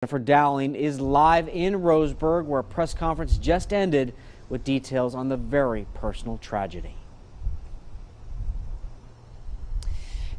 Jennifer Dowling is live in Roseburg, where a press conference just ended with details on the very personal tragedy.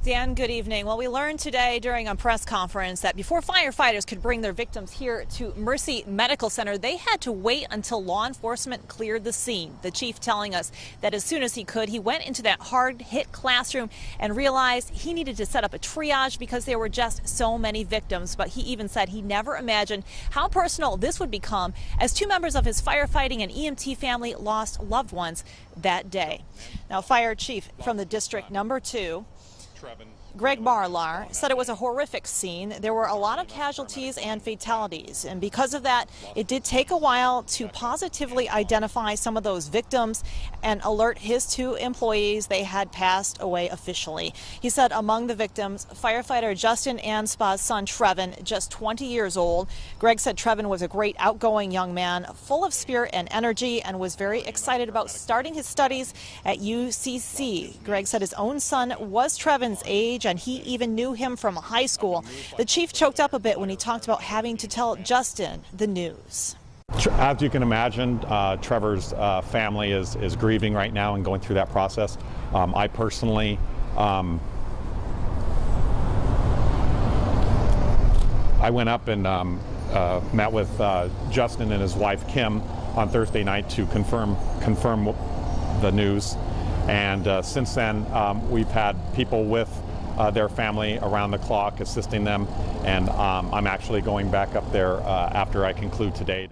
Dan, good evening. Well, we learned today during a press conference that before firefighters could bring their victims here to Mercy Medical Center, they had to wait until law enforcement cleared the scene. The chief telling us that as soon as he could, he went into that hard-hit classroom and realized he needed to set up a triage because there were just so many victims. But he even said he never imagined how personal this would become as two members of his firefighting and EMT family lost loved ones that day. Now, fire chief from the district number 2, Greg Marlar, said it was a horrific scene. There were a lot of casualties and fatalities, and because of that, it did take a while to positively identify some of those victims and alert his 2 employees they had passed away officially. He said among the victims, firefighter Justin Anspa's son Trevin, just 20 years old. Greg said Trevin was a great outgoing young man, full of spirit and energy, and was very excited about starting his studies at UCC. Greg said his own son was Trevin's age, and he even knew him from high school. The chief choked up a bit when he talked about having to tell Justin the news. As you can imagine, Trevor's family is grieving right now and going through that process. I personally I went up and met with Justin and his wife Kim on Thursday night to confirm the news. And since then, we've had people with their family around the clock assisting them, and I'm actually going back up there after I conclude today.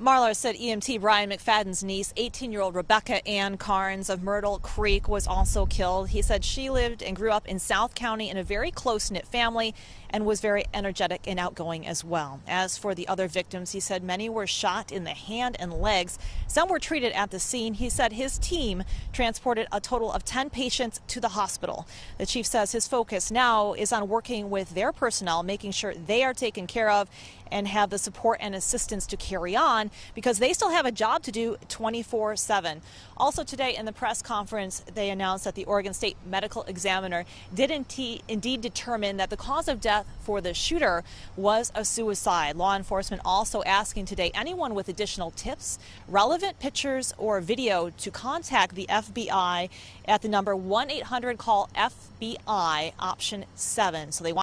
Marlar said EMT Brian McFadden's niece, 18-year-old Rebecca Ann Carnes of Myrtle Creek, was also killed. He said she lived and grew up in South County in a very close-knit family and was very energetic and outgoing as well. As for the other victims, he said many were shot in the hand and legs. Some were treated at the scene. He said his team transported a total of 10 patients to the hospital. The chief says his focus now is on working with their personnel, making sure they are taken care of and have the support and assistance to carry on, because they still have a job to do 24/7. Also today in the press conference, they announced that the Oregon State Medical Examiner did indeed determine that the cause of death for the shooter was a suicide. Law enforcement also asking today anyone with additional tips, relevant pictures or video to contact the FBI at the number 1-800-CALL-FBI option 7. So they want